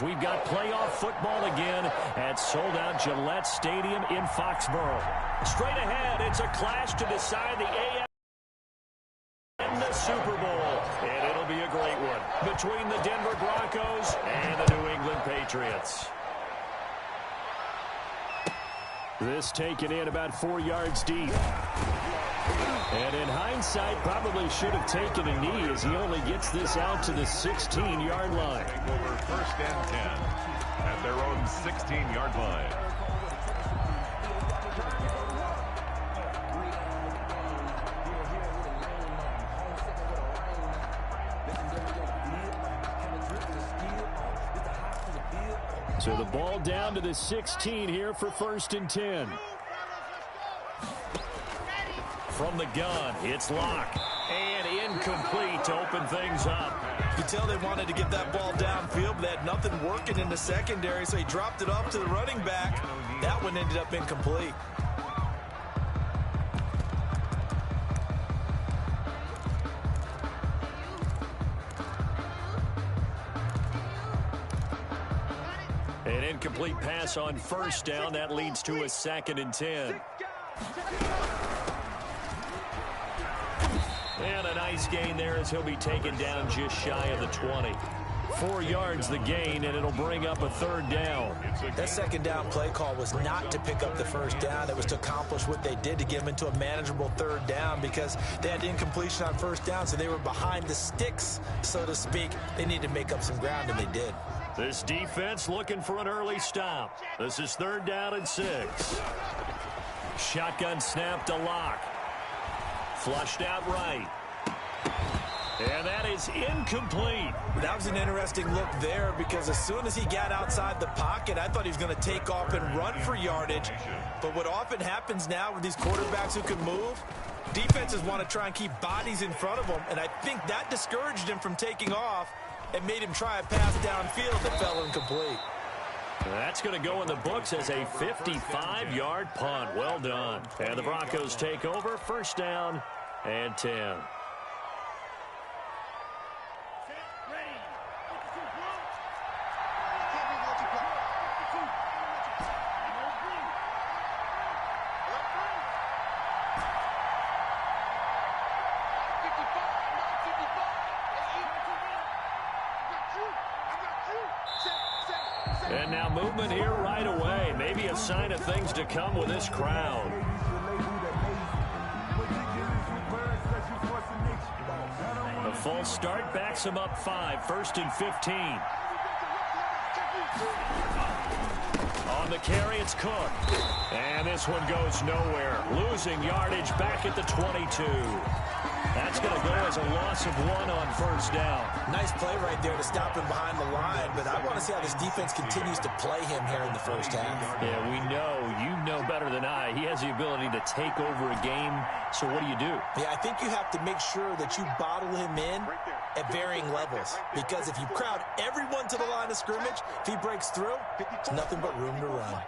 We've got playoff football again at sold-out Gillette Stadium in Foxborough. Straight ahead, it's a clash to decide the AFC and the Super Bowl. And it'll be a great one between the Denver Broncos and the New England Patriots. This taken in about 4 yards deep. And in hindsight, probably should have taken a knee as he only gets this out to the 16-yard line. Over 1st and 10 at their own 16-yard line. So the ball down to the 16 here for 1st and 10. From the gun, it's Locke. And incomplete to open things up. You can tell they wanted to get that ball downfield, but they had nothing working in the secondary, so he dropped it off to the running back. That one ended up incomplete. An incomplete pass on 1st down. That leads to a 2nd and 10. And a nice gain there as he'll be taken down just shy of the 20. 4 yards the gain, and it'll bring up a 3rd down. That 2nd down play call was not to pick up the 1st down. It was to accomplish what they did, to get them into a manageable 3rd down, because they had incompletion on 1st down, so they were behind the sticks, so to speak. They needed to make up some ground, and they did. This defense looking for an early stop. This is 3rd down and 6. Shotgun snap to Locke. Flushed out right. And that is incomplete. That was an interesting look there, because as soon as he got outside the pocket, I thought he was going to take off and run for yardage. But what often happens now with these quarterbacks who can move, defenses want to try and keep bodies in front of them, and I think that discouraged him from taking off and made him try a pass downfield that fell incomplete. That's going to go in the books as a 55-yard punt. Well done. And the Broncos take over, 1st down and 10. And now movement here right away. Maybe a sign of things to come with this crowd. A false start backs him up 5. 1st and 15. On the carry, it's Cook. And this one goes nowhere. Losing yardage back at the 22. That's going to go as a loss of 1 on 1st down. Nice play right there to stop him behind the line, but I want to see how this defense continues to play him here in the 1st half. Yeah, we know. You know better than I. He has the ability to take over a game, so what do you do? Yeah, I think you have to make sure that you bottle him in at varying levels, because if you crowd everyone to the line of scrimmage, if he breaks through, there's nothing but room to run.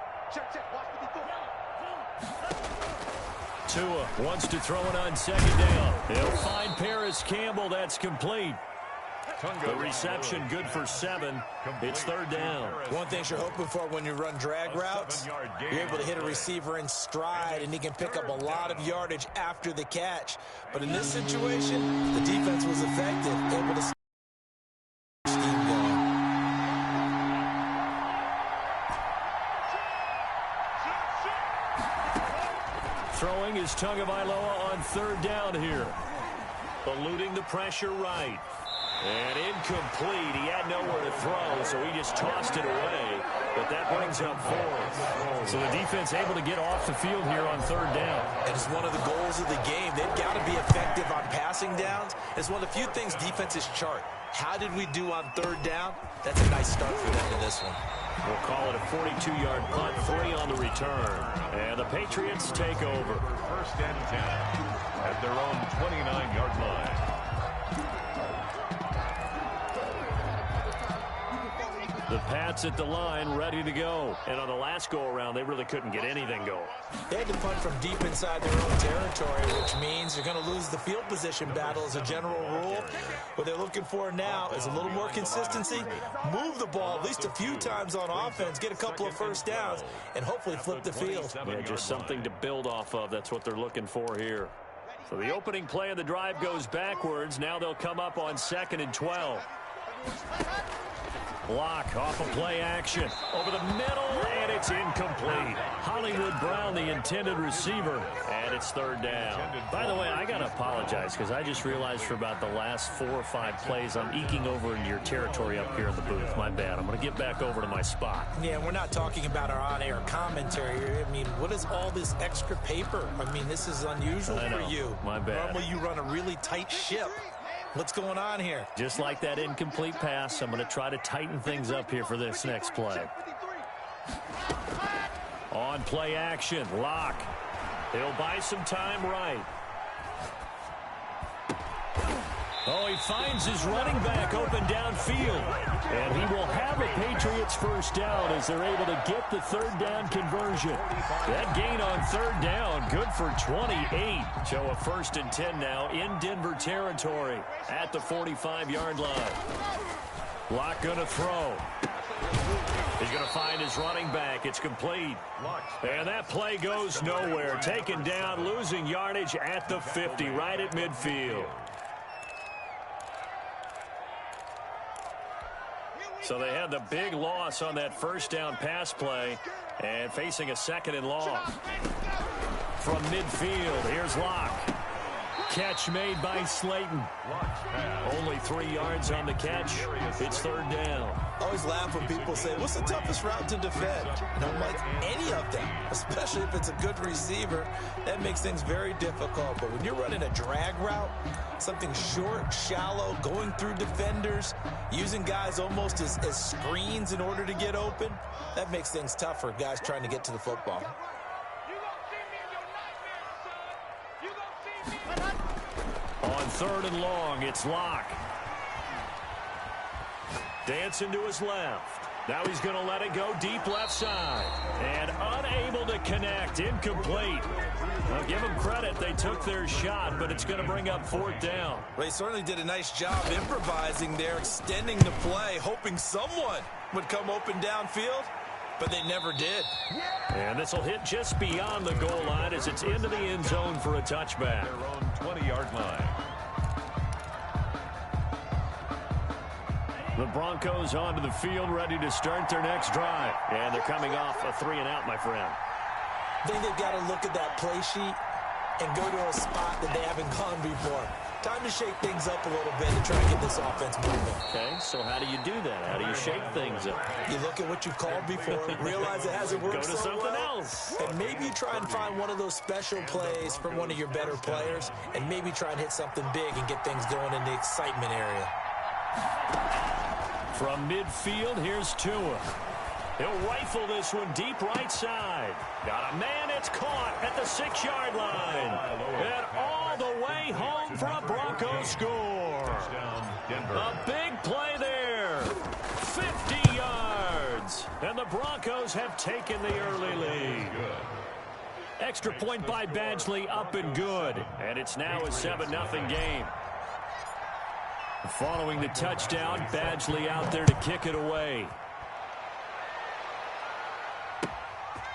Tua wants to throw it on 2nd down. He'll find Paris Campbell. That's complete. The reception good for 7. It's 3rd down. One thing you're hoping for when you run drag routes, you're able to hit a receiver in stride, and he can pick up a lot of yardage after the catch. But in this situation, the defense was effective, able to scheme going. Throwing is Tagovailoa on 3rd down here. Eluding the pressure right. And incomplete. He had nowhere to throw, so he just tossed it away. But that brings up 4th. So the defense able to get off the field here on 3rd down. And it's one of the goals of the game. They've got to be effective on passing downs. It's one of the few things defenses chart. How did we do on 3rd down? That's a nice start for them in this one. We'll call it a 42-yard punt, 3 on the return. And the Patriots take over. 1st and 10 at their own 29-yard line. The Pats at the line, ready to go. And on the last go-around, they really couldn't get anything going. They had to punt from deep inside their own territory, which means they're going to lose the field position battle as a general rule. What they're looking for now is a little more consistency, move the ball at least a few times on offense, get a couple of first downs, and hopefully flip the field. Yeah, just something to build off of. That's what they're looking for here. So the opening play of the drive goes backwards. Now they'll come up on 2nd and 12. Block off a play action. Over the middle, and it's incomplete. Hollywood Brown, the intended receiver, and it's 3rd down. By the way, I got to apologize because I just realized for about the last 4 or 5 plays, I'm eking over into your territory up here in the booth. My bad. I'm going to get back over to my spot. Yeah, we're not talking about our on-air commentary here. I mean, what is all this extra paper? I mean, this is unusual for you. My bad. Normally you run a really tight ship. What's going on here? Just like that incomplete pass, I'm going to try to tighten things up here for this next play. On play action, Locke. He'll buy some time right. Oh, he finds his running back open downfield. And he will have a Patriots first down as they're able to get the 3rd down conversion. That gain on 3rd down, good for 28. So a 1st and 10 now in Denver territory at the 45-yard line. Locke going to throw. He's going to find his running back. It's complete. And that play goes nowhere. Taken down, losing yardage at the 50, right at midfield. So they had the big loss on that 1st down pass play and facing a 2nd and long. From midfield, here's Locke. Catch made by Slayton. Only 3 yards on the catch. It's 3rd down. I always laugh when people say, what's the toughest route to defend? And I'm like, any of them, especially if it's a good receiver. That makes things very difficult. But when you're running a drag route, something short, shallow, going through defenders, using guys almost as screens in order to get open, that makes things tough for guys trying to get to the football. On 3rd and long, it's Locke. Dancing to his left. Now he's going to let it go deep left side. And unable to connect. Incomplete. Well, give them credit. They took their shot, but it's going to bring up 4th down. Well, he certainly did a nice job improvising there, extending the play, hoping someone would come open downfield, but they never did. And this will hit just beyond the goal line as it's into the end zone for a touchback. Their own 20-yard line. The Broncos onto the field, ready to start their next drive. And they're coming off a 3-and-out, my friend. I think they've got to look at that play sheet and go to a spot that they haven't gone before. Time to shake things up a little bit and try to get this offense moving. Okay, so how do you do that? How do you shake things up? You look at what you've called before, realize it hasn't worked Go to so something well, else. and maybe you try and find one of those special plays from one of your better players, and maybe try and hit something big and get things going in the excitement area. From midfield, here's Tua. He'll rifle this one deep right side. Got a man, it's caught at the 6-yard line. And all the way home for a Broncos score. A big play there. 50 yards. And the Broncos have taken the early lead. Extra point by Badgley, up and good. And it's now a 7-0 game. Following the touchdown, Badgley out there to kick it away.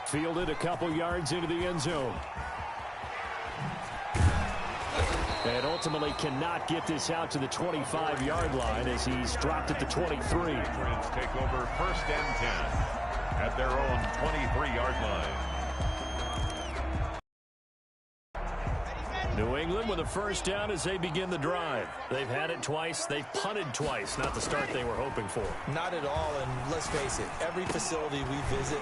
Fielded a couple yards into the end zone. And ultimately cannot get this out to the 25-yard line as he's dropped at the 23. Patriots take over 1st and 10 at their own 23-yard line. New England with a first down as they begin the drive. They've had it twice. They've punted twice. Not the start they were hoping for. Not at all, and let's face it, every facility we visit,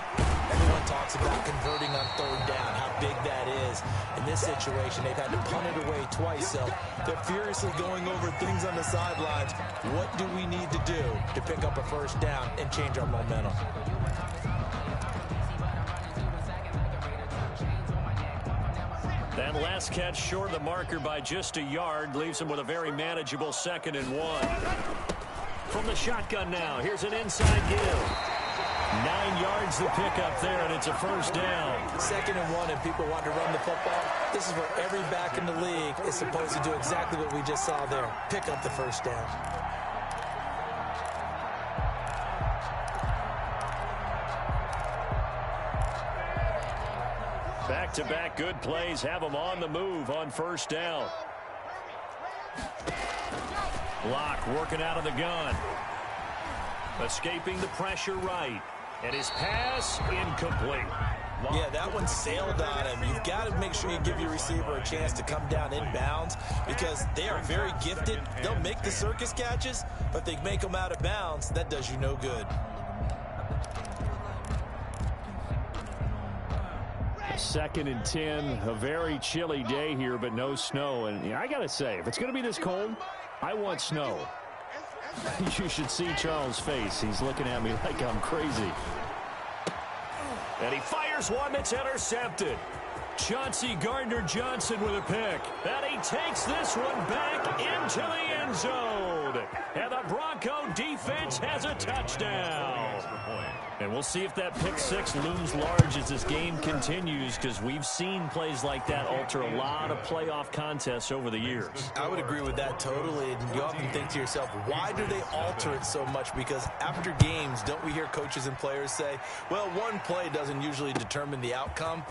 everyone talks about converting on 3rd down, how big that is. In this situation, they've had to punt it away twice, so they're furiously going over things on the sidelines. What do we need to do to pick up a first down and change our momentum? That last catch short of the marker by just a yard leaves him with a very manageable 2nd and 1. From the shotgun now, here's an inside give. yards the pickup there, and it's a first down. 2nd and 1, and people want to run the football. This is where every back in the league is supposed to do exactly what we just saw there. Pick up the first down. Back-to-back good plays have them on the move on first down. Locke working out of the gun. Escaping the pressure right. And his pass incomplete. Yeah, that one sailed on him. You've got to make sure you give your receiver a chance to come down inbounds because they are very gifted. They'll make the circus catches, but if they make them out of bounds, that does you no good. 2nd and 10, a very chilly day here, but no snow. And I got to say, if it's going to be this cold, I want snow. You should see Charles' face. He's looking at me like I'm crazy. And he fires one that's intercepted. Chauncey Gardner-Johnson with a pick. And he takes this one back into the end zone. And the Bronco defense has a touchdown. And we'll see if that pick six looms large as this game continues, because we've seen plays like that alter a lot of playoff contests over the years. I would agree with that totally. And you often think to yourself, why do they alter it so much? Because after games, don't we hear coaches and players say, well, one play doesn't usually determine the outcome.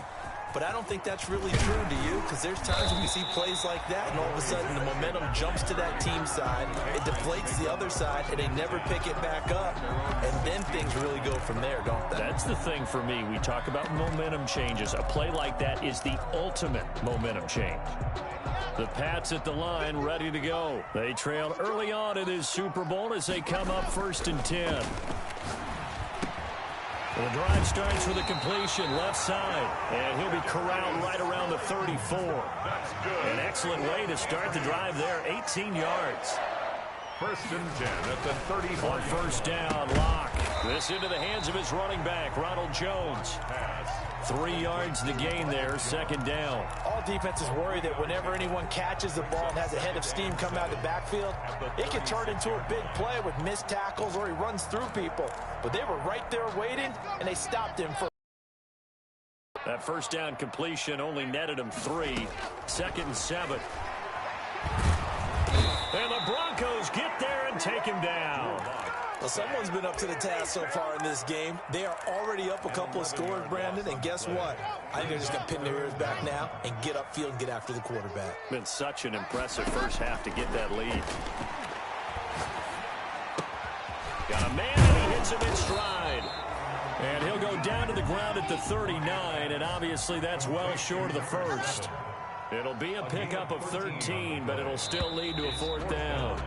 But I don't think that's really true, do you? Because there's times when you see plays like that, and all of a sudden the momentum jumps to that team side, it deflates the other side, and they never pick it back up. And then things really go from there, don't they? That's the thing for me. We talk about momentum changes. A play like that is the ultimate momentum change. The Pats at the line, ready to go. They trailed early on in this Super Bowl as they come up 1st and 10. The drive starts with a completion left side, and he'll be corralled right around the 34. An excellent way to start the drive there, 18 yards. 1st and 10 at the 34. On first down, Locke. This into the hands of his running back, Ronald Jones. 3 yards to gain there, 2nd down. All defenses worry that whenever anyone catches the ball and has a head of steam come out of the backfield, it can turn into a big play with missed tackles or he runs through people. But they were right there waiting, and they stopped him for. That first down completion only netted him 3. 2nd and 7. And the Broncos get there and take him down. Well, someone's been up to the task so far in this game. They are already up a couple of scores, Brandon, and guess what? I think they're just going to pin their ears back now and get upfield and get after the quarterback. Been such an impressive first half to get that lead. Got a man, and he hits him in stride. And he'll go down to the ground at the 39, and obviously that's well short of the first. It'll be a pickup of 13, but it'll still lead to a 4th down.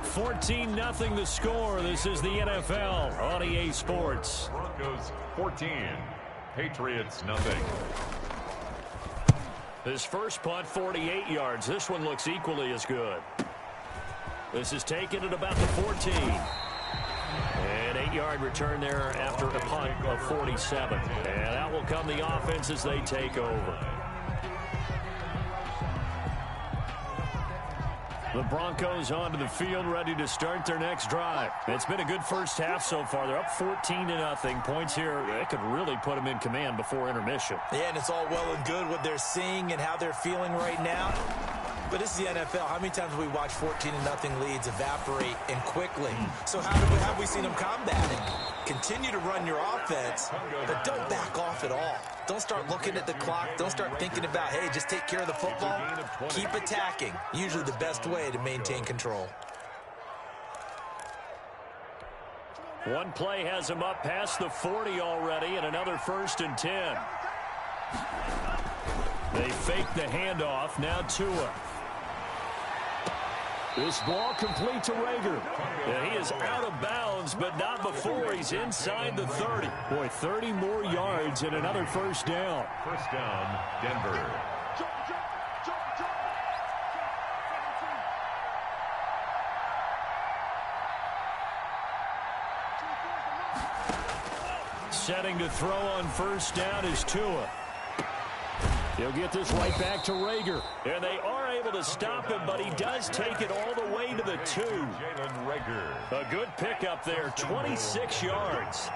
14-0 the score. This is the NFL on EA Sports. Broncos 14, Patriots nothing. This first punt, 48 yards. This one looks equally as good. This is taken at about the 14. An 8-yard return there after a punt of 47. And that will come the offense as they take over. The Broncos onto the field, ready to start their next drive. It's been a good first half so far. They're up 14-0. Points here, they could really put them in command before intermission. Yeah, and it's all well and good what they're seeing and how they're feeling right now. But this is the NFL. How many times have we watched 14-0 leads evaporate and quickly? So how have we seen them combat it? Continue to run your offense, but don't back off at all. Don't start looking at the clock. Don't start thinking about, hey, just take care of the football. Keep attacking. Usually the best way to maintain control. One play has him up past the 40 already, and another 1st and 10. They fake the handoff. Now Tua. This ball complete to Rager. Yeah, he is out of bounds, but not before he's inside the 30. Boy, 30 more yards and another 1st down. 1st down, Denver. Setting to throw on 1st down is Tua. He'll get this right back to Rager. And they are able to stop him, but he does take it all the way to the 2. Jalen Rager. A good pickup there, 26 yards.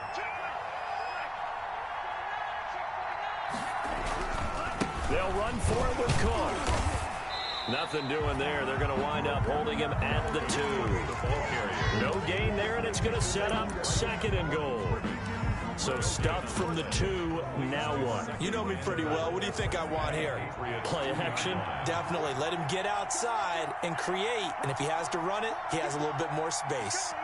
They'll run for it with Cook. Nothing doing there. They're going to wind up holding him at the 2. No gain there, and it's going to set up 2nd and goal. So stuffed from the 2, now what? You know me pretty well. What do you think I want here? Play action? Definitely. Let him get outside and create. And if he has to run it, he has a little bit more space.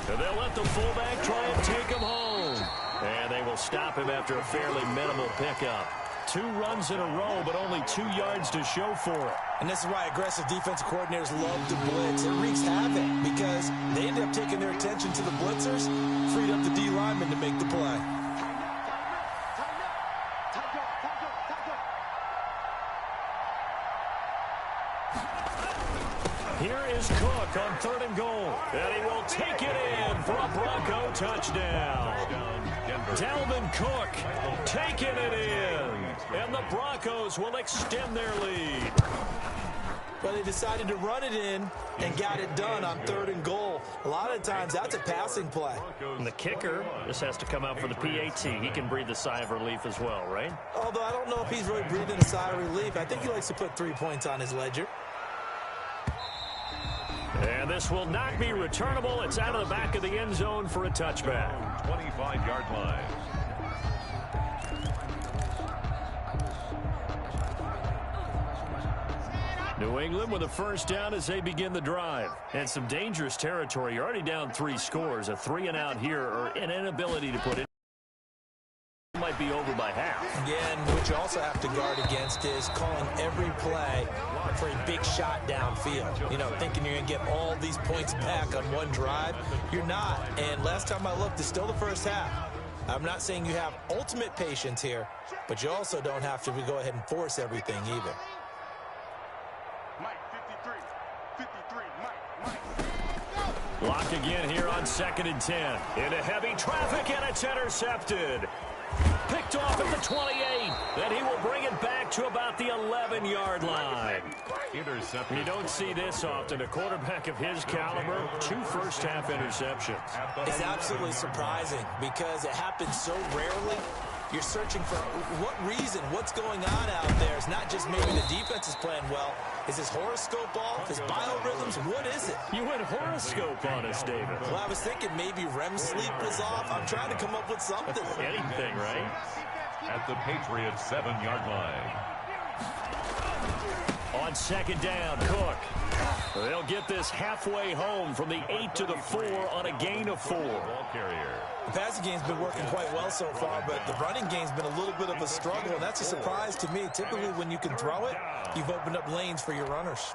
And they'll let the fullback try and take him home. And they will stop him after a fairly minimal pickup. 2 runs in a row, but only 2 yards to show for it. And this is why aggressive defensive coordinators love to blitz. It wreaks havoc because they end up taking their attention to the blitzers, freed up the D lineman to make the play. Here is Cook on 3rd and goal. And he will take it in for a Bronco touchdown. Dalvin Cook taking it in. And the Broncos will extend their lead. But they decided to run it in and got it done on 3rd and goal. A lot of times that's a passing play. And the kicker, this has to come out for the PAT. He can breathe a sigh of relief as well, right? Although I don't know if he's really breathing a sigh of relief. I think he likes to put 3 points on his ledger. And this will not be returnable. It's out of the back of the end zone for a touchback. 25-yard line. New England with a first down as they begin the drive. And some dangerous territory. You're already down 3 scores. A 3-and-out here or an inability to put in. Might be over by half. Again, what you also have to guard against is calling every play for a big shot downfield. You know, thinking you're going to get all these points back on one drive. You're not. And last time I looked, it's still the first half. I'm not saying you have ultimate patience here, but you also don't have to go ahead and force everything either. Block again here on 2nd and 10. Into heavy traffic, and it's intercepted. Picked off at the 28. Then he will bring it back to about the 11-yard line. You don't see this often. A quarterback of his caliber, 2 first-half interceptions. It's absolutely surprising because it happens so rarely. You're searching for what reason, what's going on out there. It's not just maybe the defense is playing well. Is his horoscope off? His biorhythms? What is it? You went horoscope on us, David. Well, I was thinking maybe REM sleep was off. I'm trying to come up with something. Anything, right? At the Patriots' 7-yard line. On 2nd down, Cook. They'll get this halfway home from the 8 to the 4 on a gain of 4. Ball carrier. The passing game's been working quite well so far, but the running game's been a little bit of a struggle, and that's a surprise to me. Typically, when you can throw it, you've opened up lanes for your runners.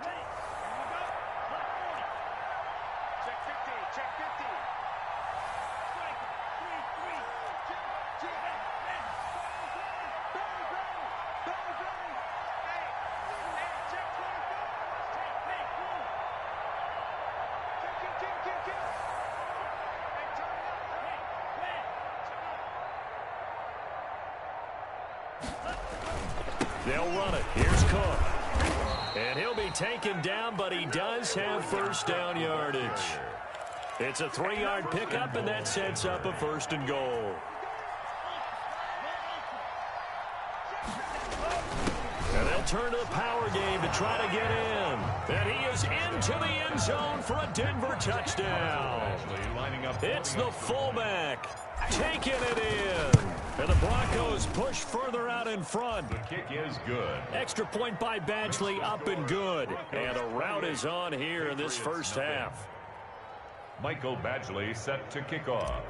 They'll run it. Here's Cook. And he'll be taken down, but he does have first down yardage. It's a 3-yard pickup, and that sets up a 1st and goal. And they'll turn to the power game to try to get in. And he is into the end zone for a Denver touchdown. It's the fullback taking it in. And the Broncos push further out in front. The kick is good. Extra point by Badgley, up and good. And a rout is on here in this first half. Michael Badgley set to kick off.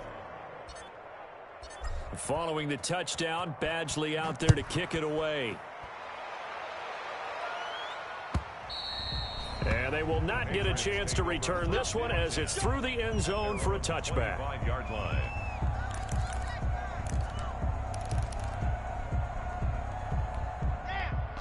Following the touchdown, Badgley out there to kick it away. And they will not get a chance to return this one as it's through the end zone for a touchback. 5-yard line.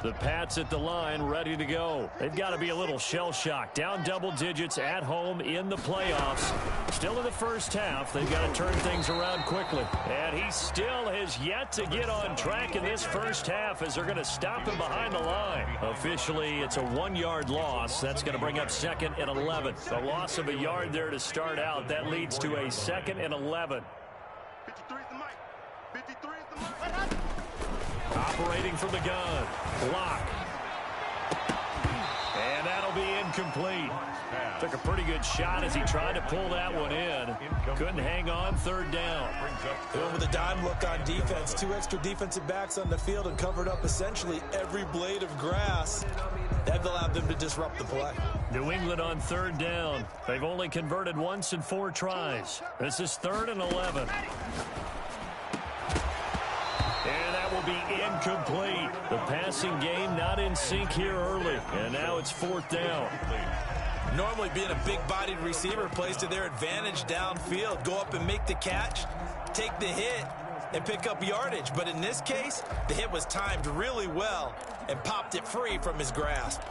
The Pats at the line, ready to go. They've got to be a little shell-shocked. Down double digits at home in the playoffs. Still in the first half. They've got to turn things around quickly. And he still has yet to get on track in this first half as they're going to stop him behind the line. Officially, it's a 1-yard loss. That's going to bring up 2nd and 11. A loss of a yard there to start out. That leads to a 2nd and 11. Operating from the gun. Block. And that'll be incomplete. Took a pretty good shot as he tried to pull that one in. Couldn't hang on. Third down. Going with a dime look on defense. 2 extra defensive backs on the field and covered up essentially every blade of grass. That allowed them to disrupt the play. New England on third down. They've only converted once in 4 tries. This is 3rd and 11. And that will be incomplete. The passing game not in sync here early. And now it's 4th down. Normally being a big-bodied receiver plays to their advantage downfield. Go up and make the catch, take the hit, and pick up yardage. But in this case, the hit was timed really well and popped it free from his grasp.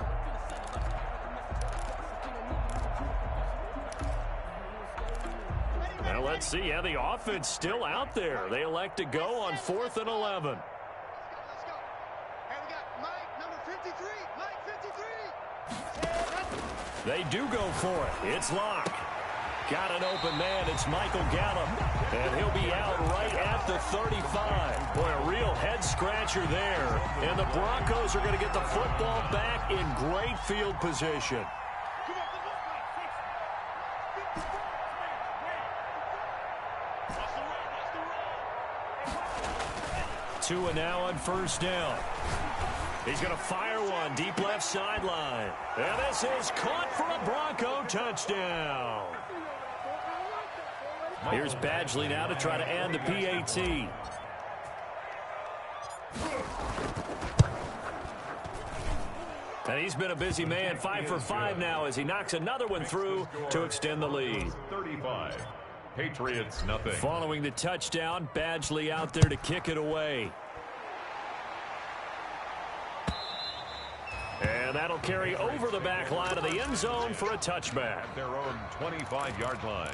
Now let's see how the offense still out there. They elect to go on 4th and 11. They do go for it. It's Locke. Got an open man. It's Michael Gallup. And he'll be out right at the 35. Boy, a real head-scratcher there. And the Broncos are going to get the football back in great field position. 2 and now on first down. He's going to fire one deep left sideline. And this is caught for a Bronco touchdown. Here's Badgley now to try to end the PAT. And he's been a busy man. 5 for 5 now as he knocks another one through to extend the lead. 35. Patriots nothing. Following the touchdown, Badgley out there to kick it away. And that'll carry over the back line of the end zone for a touchback. Their own 25-yard line.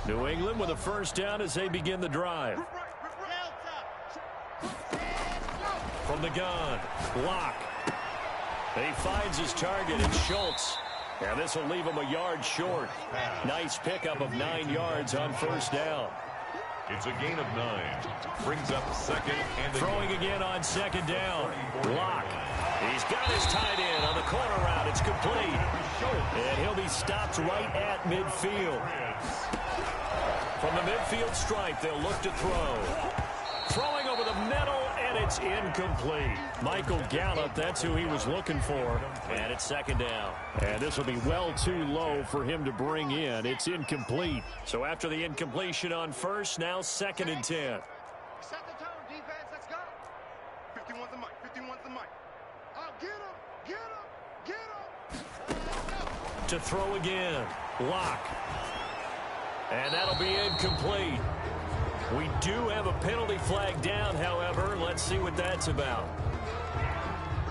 New England with a first down as they begin the drive. From the gun, Locke. And he finds his target in Schultz. And this will leave him a yard short. Nice pickup of 9 yards on first down. It's a gain of 9. Brings up second and throwing again on second down. Locke. He's got his tight end on the corner route. It's complete. And he'll be stopped right at midfield. From the midfield stripe, they'll look to throw. Throwing over the middle, and it's incomplete. Michael Gallup, that's who he was looking for. And it's second down. And this will be well too low for him to bring in. It's incomplete. So after the incompletion on first, now 2nd and 10. Set the tone, defense. Let's go. 51's the mic. 51's the mic. Oh, get him. Get him. Get him. To throw again. Locke. And that'll be incomplete. We do have a penalty flag down, however. Let's see what that's about.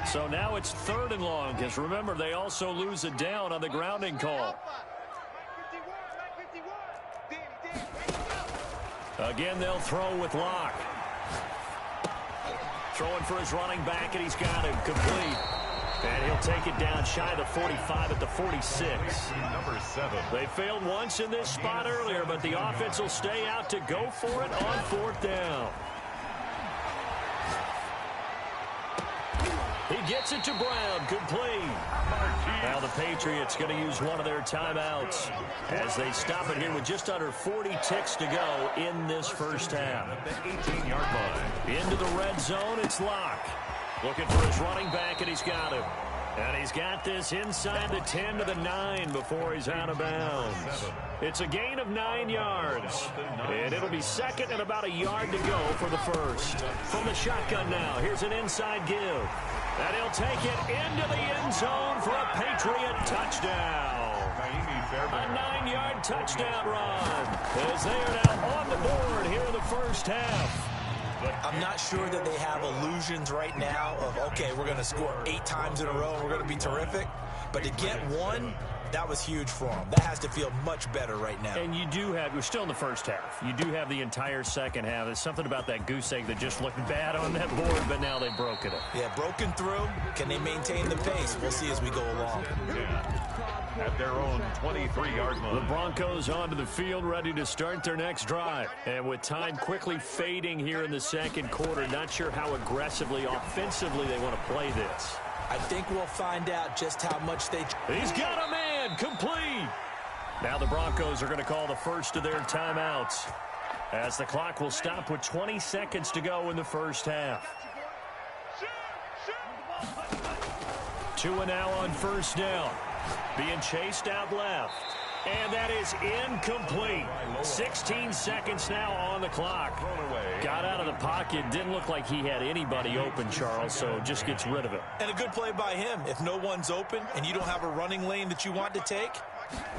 So now it's 3rd and long, because remember, they also lose a down on the grounding call. Again, they'll throw with Locke. Throwing for his running back, and he's got him complete. And he'll take it down shy of the 45 at the 46. Number 7. They failed once in this spot earlier, but the offense will stay out to go for it on 4th down. He gets it to Brown, complete. Now the Patriots going to use one of their timeouts as they stop it here with just under 40 ticks to go in this first half. The 18-yard line. Into the red zone, it's Locke. Looking for his running back, and he's got him. And he's got this inside the 10 to the 9 before he's out of bounds. It's a gain of 9 yards. And it'll be 2nd and about a yard to go for the first. From the shotgun now, here's an inside give. And he'll take it into the end zone for a Patriot touchdown. A 9-yard touchdown run as they are now on the board here in the first half. I'm not sure that they have illusions right now of, okay, we're going to score 8 times in a row and we're going to be terrific. But to get one That was huge for him. That has to feel much better right now. And you do have, we're still in the first half. You do have the entire second half. There's something about that goose egg that just looked bad on that board, but now they've broken it. Yeah, broken through. Can they maintain the pace? We'll see as we go along. At their own 23-yard line. The Broncos onto the field, ready to start their next drive. And with time quickly fading here in the second quarter, not sure how aggressively, offensively they want to play this. I think we'll find out just how much they... He's got a man, complete. Now the Broncos are going to call the first of their timeouts, as the clock will stop with 20 seconds to go in the first half. Tua now on first down, being chased out left. And that is incomplete. 16 seconds now on the clock. Got out of the pocket. Didn't look like he had anybody open, Charles, so just gets rid of it. And a good play by him. If no one's open and you don't have a running lane that you want to take,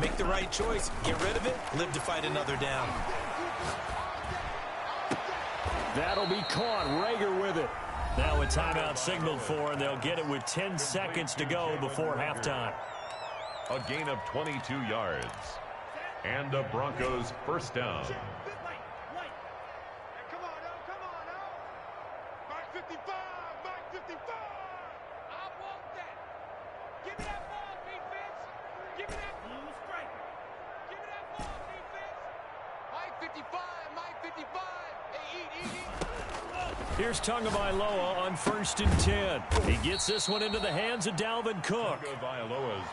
make the right choice. Get rid of it. Live to fight another down. That'll be caught. Rager with it. Now a timeout signaled for, and they'll get it with 10 seconds to go before halftime. A gain of 22 yards. And the Broncos first down. Come on, now. Mike 55, Mike 55. I want that. Give me that ball, defense. Give me that blue stripe. Give me that ball, defense. Mike 55, Mike 55. Hey, eat. Here's Tagovailoa on 1st and 10. He gets this one into the hands of Dalvin Cook.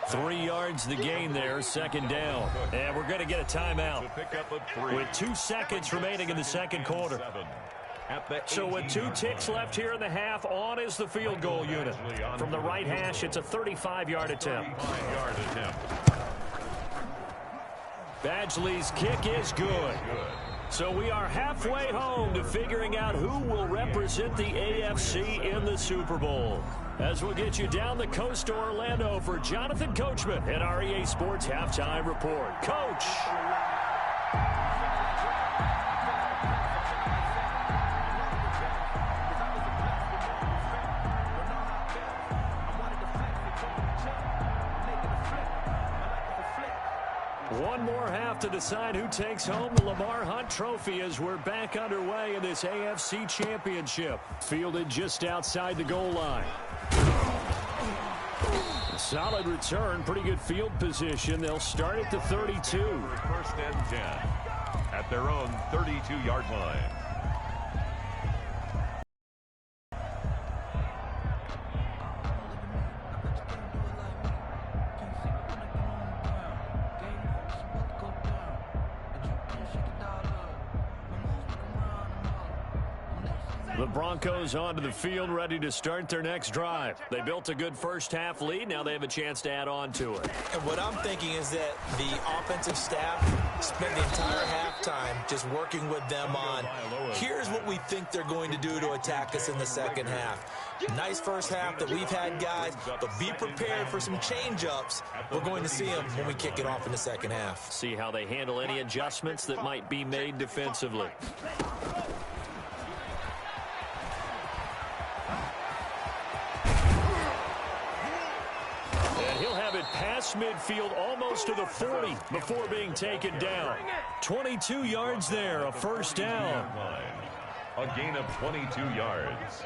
3 yards the gain there, second down. And we're going to get a timeout with 2 seconds remaining in the second quarter. So with 2 ticks left here in the half, on is the field goal unit. From the right hash, it's a 35-yard attempt. Badgley's kick is good. So we are halfway home to figuring out who will represent the AFC in the Super Bowl. As we'll get you down the coast to Orlando for Jonathan Coachman at our EA Sports Halftime Report. Coach! One more half to decide who takes home the Lamar Hunt Trophy as we're back underway in this AFC Championship. Fielded just outside the goal line. Solid return, pretty good field position. They'll start at the 32. 1st and 10 at their own 32-yard line. The Broncos onto the field, ready to start their next drive. They built a good first half lead. Now they have a chance to add on to it. And what I'm thinking is that the offensive staff spent the entire halftime just working with them on, here's what we think they're going to do to attack us in the second half. Nice first half that we've had, guys, but be prepared for some change-ups. We're going to see them when we kick it off in the second half. See how they handle any adjustments that might be made defensively. Past midfield almost to the 40 before being taken down. 22 yards there, a first down. A gain of 22 yards.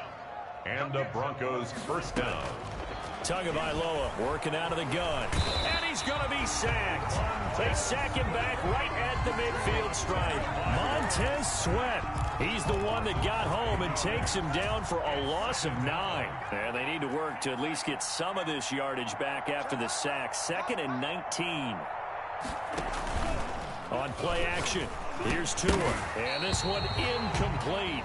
And the Broncos first down. Tagovailoa working out of the gun. And he's going to be sacked. They sack him back right at the midfield stripe. Montez Sweat. He's the one that got home and takes him down for a loss of 9. And they need to work to at least get some of this yardage back after the sack. 2nd and 19. On play action, here's Tua. And this one incomplete.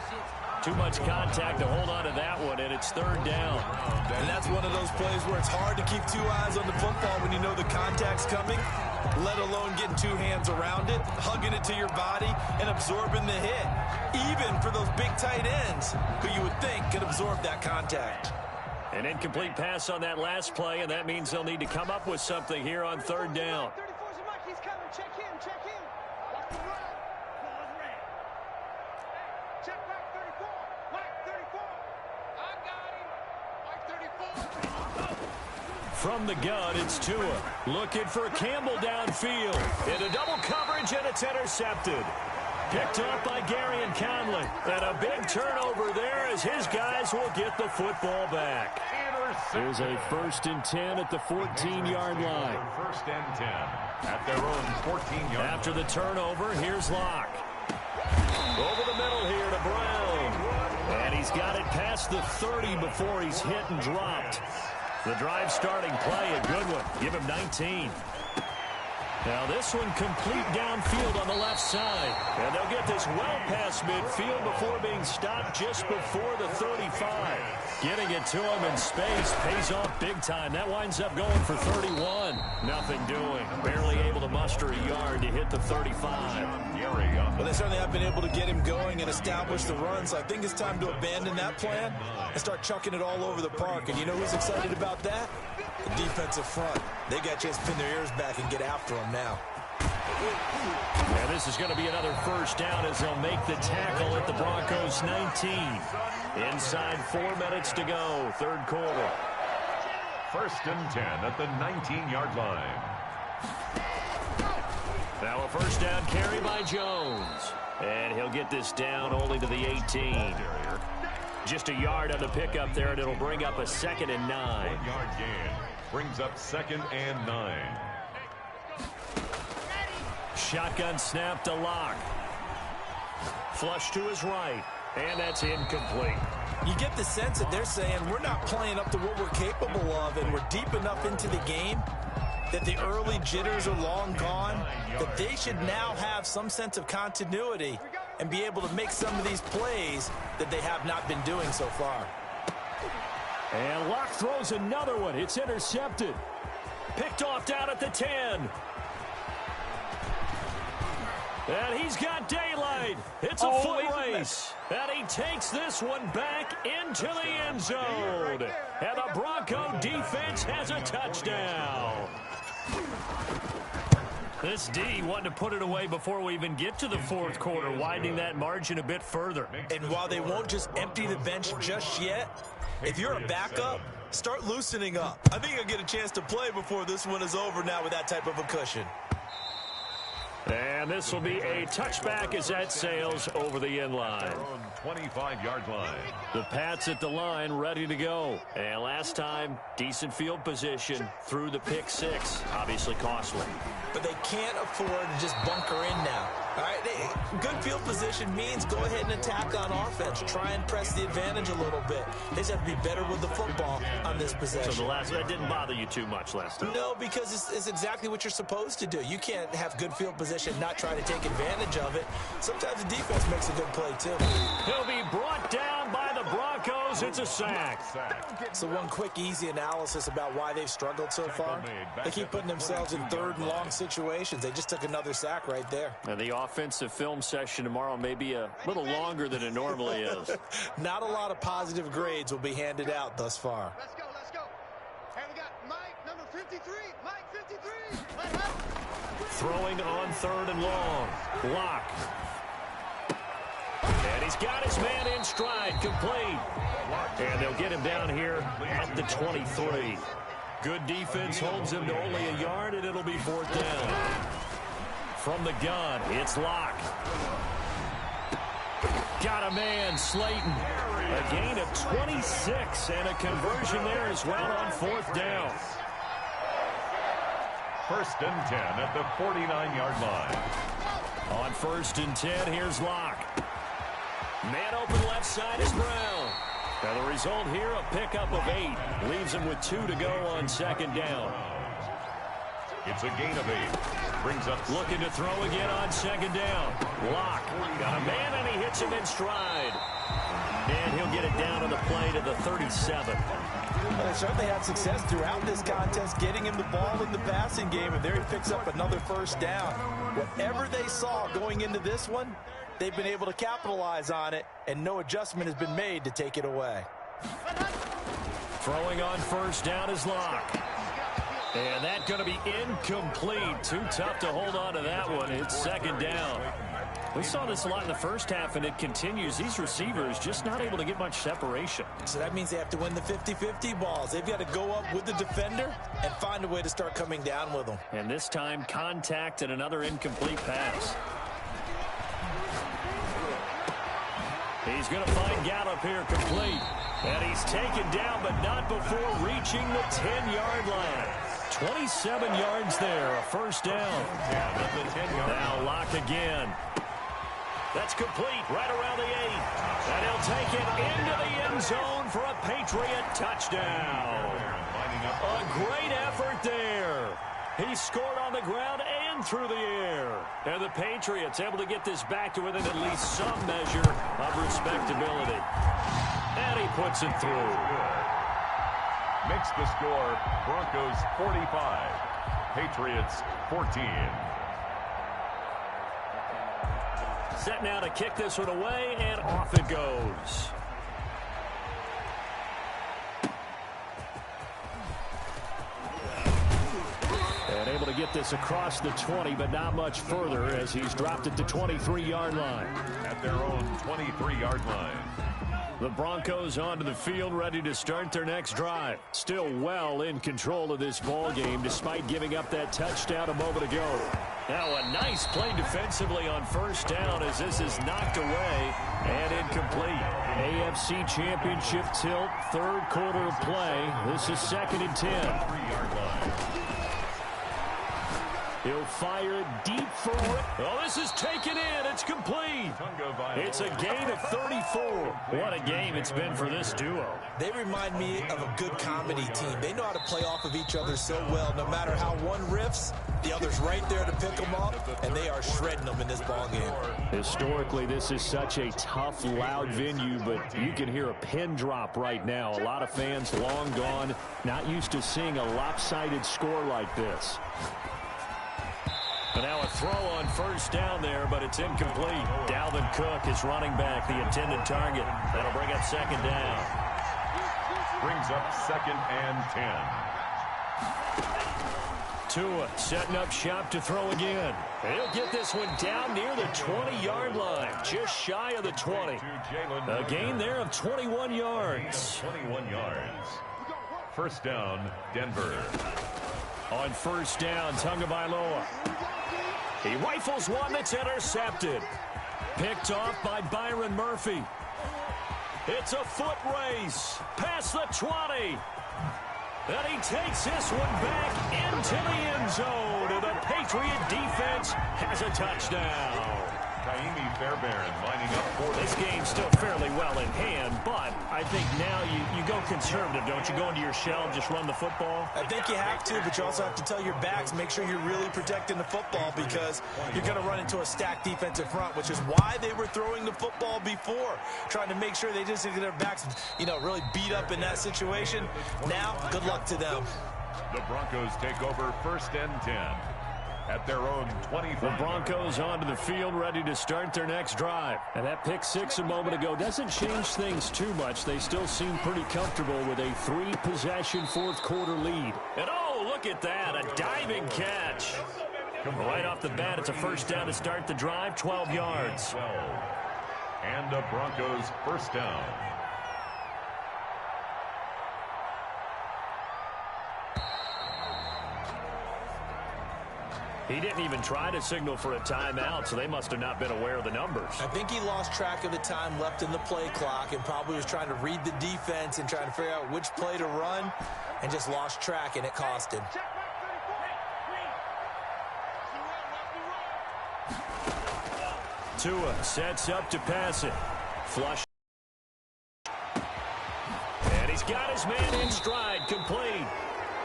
Too much contact to hold on to that one, and it's 3rd down. And that's one of those plays where it's hard to keep 2 eyes on the football when you know the contact's coming, let alone getting 2 hands around it, hugging it to your body, and absorbing the hit. Even for those big tight ends, who you would think could absorb that contact. An incomplete pass on that last play, and that means they'll need to come up with something here on 3rd down. 34's Mike, he's coming. Check him. Watch the run. Check back 34. Mike 34. I got him. Mike 34. From the gun, it's Tua. Looking for Campbell downfield. Into double coverage, and it's intercepted. Picked up by Garyon Conley. And a big turnover there as his guys will get the football back. Here's a 1st and 10 at the 14-yard line. 1st and 10 at their own 14-yard line. After the turnover, here's Locke. Over the middle here to Brown. And he's got it past the 30 before he's hit and dropped. The drive starting play, a good one. Give him 19. Now this one complete downfield on the left side. And they'll get this well past midfield before being stopped just before the 35. Getting it to him in space pays off big time. That winds up going for 31. Nothing doing. Barely able to muster a yard to hit the 35. Well, they certainly have been able to get him going and establish the run, so I think it's time to abandon that plan and start chucking it all over the park. And you know who's excited about that? The defensive front. They got a chance to pin their ears back and get after him now. And this is going to be another 1st down as they'll make the tackle at the Broncos 19. Inside 4 minutes to go, 3rd quarter. 1st and 10 at the 19-yard line. Now a 1st down carry by Jones. And he'll get this down only to the 18. Just a yard on the pickup there, and it'll bring up a 2nd and 9. 1-yard gain brings up 2nd and 9. Shotgun snap to Locke. Flush to his right, and that's incomplete. You get the sense that they're saying we're not playing up to what we're capable of, and we're deep enough into the game that the early jitters are long gone, that they should now have some sense of continuity and be able to make some of these plays that they have not been doing so far. And Locke throws another one. It's intercepted. Picked off down at the 10. And he's got daylight. It's a foot race. And he takes this one back into the end zone. And the Bronco defense has a touchdown. This D wanted to put it away before we even get to the 4th quarter, widening that margin a bit further. And while they won't just empty the bench just yet, if you're a backup, start loosening up. I think you'll get a chance to play before this one is over now with that type of a cushion. And this will be a touchback as that sails over the end line. 25-yard line. The Pats at the line, ready to go. And last time, decent field position through the pick 6. Obviously costly. But they can't afford to just bunker in now. All right, good field position means go ahead and attack on offense. Try and press the advantage a little bit. They just have to be better with the football on this possession. So that didn't bother you too much last time? No, because it's exactly what you're supposed to do. You can't have good field position, not try to take advantage of it. Sometimes the defense makes a good play, too. He'll be brought down by the Broncos. It's a sack. So one quick, easy analysis about why they've struggled so far. They keep putting themselves in 3rd and long situations. They just took another sack right there. And the offensive film session tomorrow may be a little longer than it normally is. Not a lot of positive grades will be handed out thus far. Let's go, let's go. And we got Mike, number 53. Mike, 53. Let's go. Throwing on 3rd and long. Locke. And he's got his man in stride, complete. And they'll get him down here at the 23. Good defense holds him to only a yard, and it'll be 4th down. From the gun, it's Locke. Got a man, Slayton. A gain of 26, and a conversion there as well on 4th down. 1st and 10 at the 49-yard line. On 1st and 10, here's Locke. Man open left side is Brown. Now the result here, a pickup of 8. Leaves him with 2 to go on 2nd down. It's a gain of 8. Brings up looking to throw again on 2nd down. Locke got a man, and he hits him in stride. And he'll get it down on the play to the 37. Well, they certainly had success throughout this contest, getting him the ball in the passing game, and there he picks up another 1st down. Whatever they saw going into this one, they've been able to capitalize on it, and no adjustment has been made to take it away. Throwing on 1st down is Locke. And that's going to be incomplete. Too tough to hold on to that one. It's 2nd down. We saw this a lot in the first half, and it continues. These receivers just not able to get much separation. So that means they have to win the 50-50 balls. They've got to go up with the defender and find a way to start coming down with them. And this time, contact and another incomplete pass. He's going to find Gallup here complete. And he's taken down, but not before reaching the 10-yard line. 27 yards there, a first down. Now Locke again. That's complete right around the 8. And he'll take it into the end zone for a Patriot touchdown. A great effort there. He scored on the ground and through the air. And the Patriots able to get this back to within at least some measure of respectability. And he puts it through. Makes the score Broncos 45, Patriots 14. Set now to kick this one away, and off it goes. And able to get this across the 20, but not much further as he's dropped it to 23-yard line. At their own 23-yard line. The Broncos onto the field, ready to start their next drive. Still well in control of this ball game, despite giving up that touchdown a moment ago. Now a nice play defensively on first down as this is knocked away and incomplete. AFC Championship tilt, third quarter of play. This is 2nd and 10. 3-yard line. He'll fire it deep for it. Oh, this is taken in. It's complete. It's a gain of 34. What a game it's been for this duo. They remind me of a good comedy team. They know how to play off of each other so well. No matter how one riffs, the other's right there to pick them up, and they are shredding them in this ball game. Historically, this is such a tough, loud venue, but you can hear a pin drop right now. A lot of fans long gone, not used to seeing a lopsided score like this. But now a throw on first down there, but it's incomplete. Dalvin Cook is running back, the intended target. That'll bring up 2nd down. Brings up 2nd and 10. Tua setting up shop to throw again. He'll get this one down near the 20-yard line, just shy of the 20. A gain there of 21 yards. 21 yards. First down, Denver. On first down, Tagovailoa. He rifles one that's intercepted. Picked off by Byron Murphy. It's a foot race past the 20. And he takes this one back into the end zone. And the Patriot defense has a touchdown. Kaimi Fairbairn lining up for this game still fairly well in hand, but I think now you go conservative, don't you? Go into your shell and just run the football? I think you have to, but you also have to tell your backs, make sure you're really protecting the football because you're going to run into a stacked defensive front, which is why they were throwing the football before, trying to make sure they just get their backs, really beat up in that situation. Now, good luck to them. The Broncos take over 1st and 10. At their own 25. The Broncos onto the field, ready to start their next drive. And that pick six a moment ago doesn't change things too much. They still seem pretty comfortable with a 3-possession fourth quarter lead. And oh, look at that, a diving catch. Right off the bat, it's a first down to start the drive, 12 yards. And the Broncos first down. He didn't even try to signal for a timeout, so they must have not been aware of the numbers. I think he lost track of the time left in the play clock and probably was trying to read the defense and trying to figure out which play to run and just lost track, and it cost him. Tua sets up to pass it. Flush. And he's got his man in stride, complete.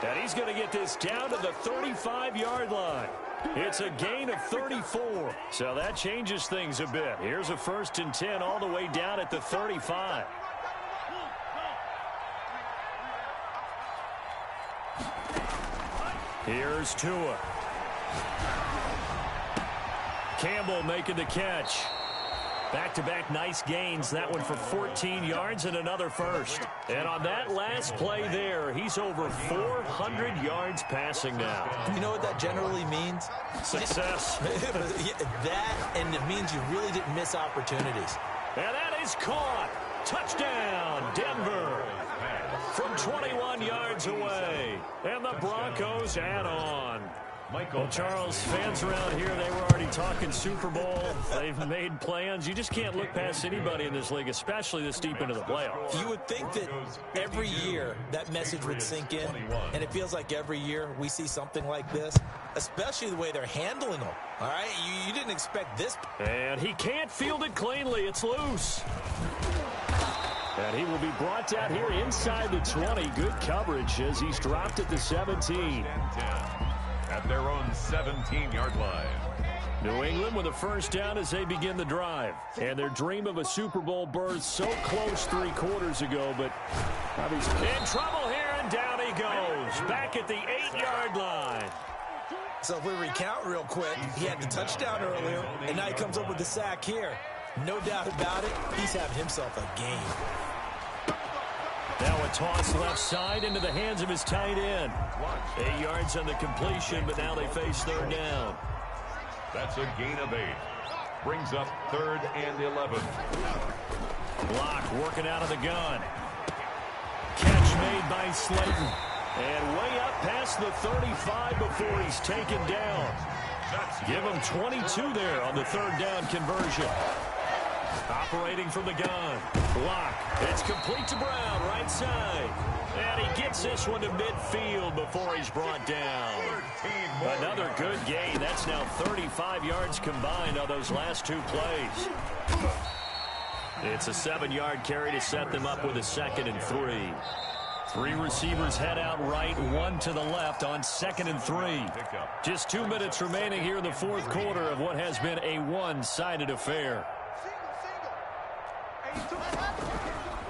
And he's going to get this down to the 35-yard line. It's a gain of 34. So that changes things a bit. Here's a 1st and 10 all the way down at the 35. Here's Tua. Campbell making the catch. Back-to-back nice gains. That one for 14 yards and another first. And on that last play there, he's over 400 yards passing now. You know what that generally means? Success. That, and it means you really didn't miss opportunities. And that is caught. Touchdown, Denver. From 21 yards away. And the Broncos add on. Well, Charles, fans around here, they were already talking Super Bowl. They've made plans. You just can't look past anybody in this league, especially this deep into the playoffs. You would think that every year that message would sink in, and it feels like every year we see something like this, especially the way they're handling them. All right, you didn't expect this. And he can't field it cleanly. It's loose. And he will be brought down here inside the 20. Good coverage as he's dropped at the 17. At their own 17-yard line. New England with a first down as they begin the drive. And their dream of a Super Bowl berth so close 3 quarters ago, but he's in trouble here, and down he goes. Back at the 8-yard line. So if we recount real quick, he had the touchdown earlier, and now he comes up with the sack here. No doubt about it, he's having himself a game. Now a toss left side into the hands of his tight end. 8 yards on the completion, but now they face third down. That's a gain of 8. Brings up 3rd and 11. Block working out of the gun. Catch made by Slayton. And way up past the 35 before he's taken down. Give him 22 there on the third down conversion. Operating from the gun. Block. It's complete to Brown, right side. And he gets this one to midfield before he's brought down. Another good gain. That's now 35 yards combined on those last 2 plays. It's a 7-yard carry to set them up with a 2nd and 3. 3 receivers head out right, 1 to the left on 2nd and 3. Just 2 minutes remaining here in the 4th quarter of what has been a one-sided affair.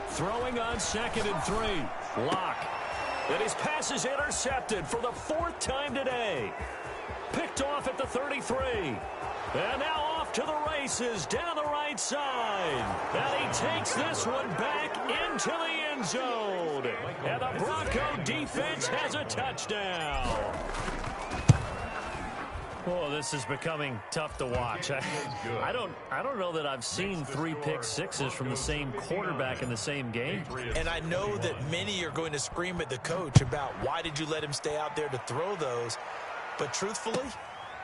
Throwing on 2nd and 3. Lock. And his pass is intercepted for the 4th time today. Picked off at the 33. And now off to the races down the right side. And he takes this one back into the end zone. And the Bronco defense has a touchdown. Oh, this is becoming tough to watch. I don't know that I've seen 3 pick-sixes from the same quarterback in the same game. And I know that many are going to scream at the coach about why did you let him stay out there to throw those. But truthfully,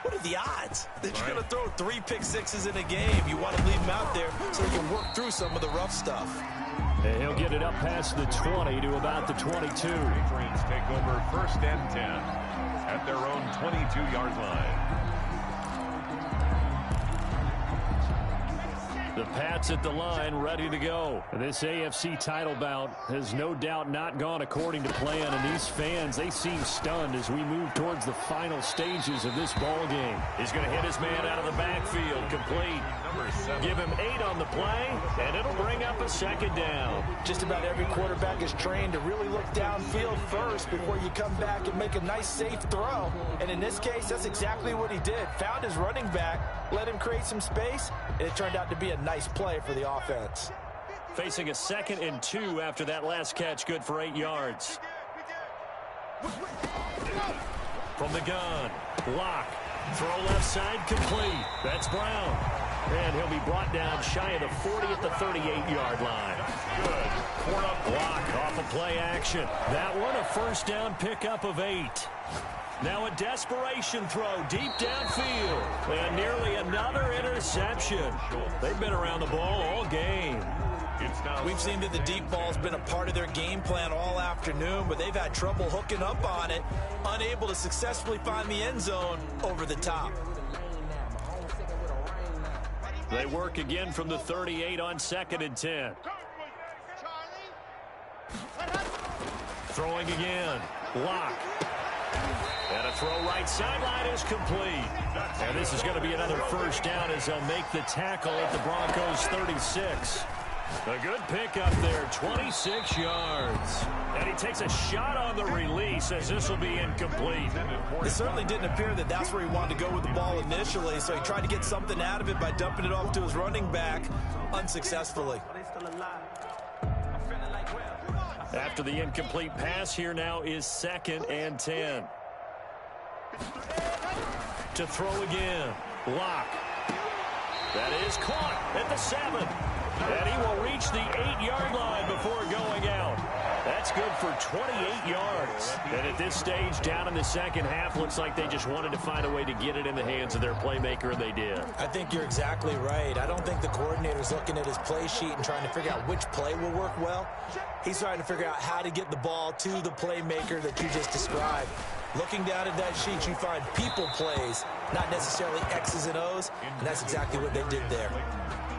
what are the odds that you're going to throw 3 pick-sixes in a game? You want to leave him out there so he can work through some of the rough stuff. And he'll get it up past the 20 to about the 22. Patriots take over 1st and 10 at their own 22-yard line. The Pats at the line, ready to go. This AFC title bout has no doubt not gone according to plan, and these fans, they seem stunned as we move towards the final stages of this ball game. He's going to hit his man out of the backfield, complete. Give him 8 on the play, and it'll bring up a 2nd down. Just about every quarterback is trained to really look downfield first before you come back and make a nice, safe throw. And in this case, that's exactly what he did. Found his running back, let him create some space, and it turned out to be a nice play for the offense. Facing a 2nd and 2 after that last catch, good for 8 yards. From the gun, Lock. Throw left side, complete. That's Brown. And he'll be brought down shy of the 40 at the 38-yard line. Good. Block off of play action. That one a first down pickup of 8. Now a desperation throw deep downfield. And nearly another interception. They've been around the ball all game. We've seen that the deep ball's been a part of their game plan all afternoon, but they've had trouble hooking up on it, unable to successfully find the end zone over the top. They work again from the 38 on 2nd and 10. Throwing again. Lock. And a throw right sideline is complete. And this is going to be another first down as they'll make the tackle at the Broncos 36. A good pickup there, 26 yards. And he takes a shot on the release as this will be incomplete. It certainly didn't appear that that's where he wanted to go with the ball initially, so he tried to get something out of it by dumping it off to his running back unsuccessfully. After the incomplete pass, here now is 2nd and 10. To throw again. Locke. That is caught at the 7. And he will reach the 8-yard line before going out. That's good for 28 yards. And at this stage, down in the second half, looks like they just wanted to find a way to get it in the hands of their playmaker, and they did. I think you're exactly right. I don't think the coordinator's looking at his play sheet and trying to figure out which play will work well. He's trying to figure out how to get the ball to the playmaker that you just described. Looking down at that sheet, you find people plays, not necessarily X's and O's, and that's exactly what they did there.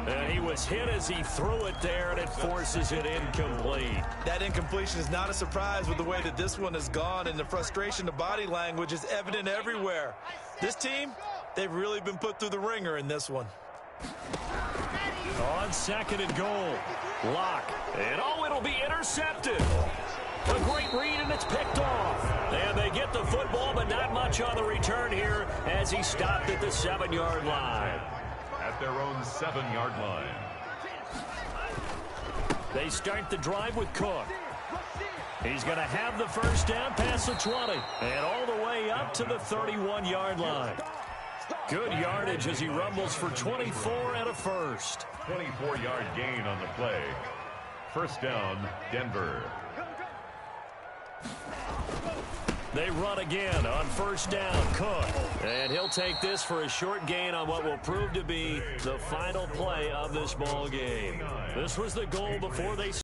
And he was hit as he threw it there, and it forces it incomplete. That incompletion is not a surprise with the way that this one has gone, and the frustration, the body language is evident everywhere. This team, they've really been put through the ringer in this one. On 2nd and goal, Locke. And it'll be intercepted. A great read, and it's picked off. And they get the football, but not much on the return here as he stopped at the 7-yard line. At their own 7-yard line. They start the drive with Cook. He's going to have the first down past the 20 and all the way up to the 31-yard line. Good yardage as he rumbles for 24 and a first. 24-yard gain on the play. First down, Denver. They run again on first down, Cook. And he'll take this for a short gain on what will prove to be the final play of this ball game. This was the goal before they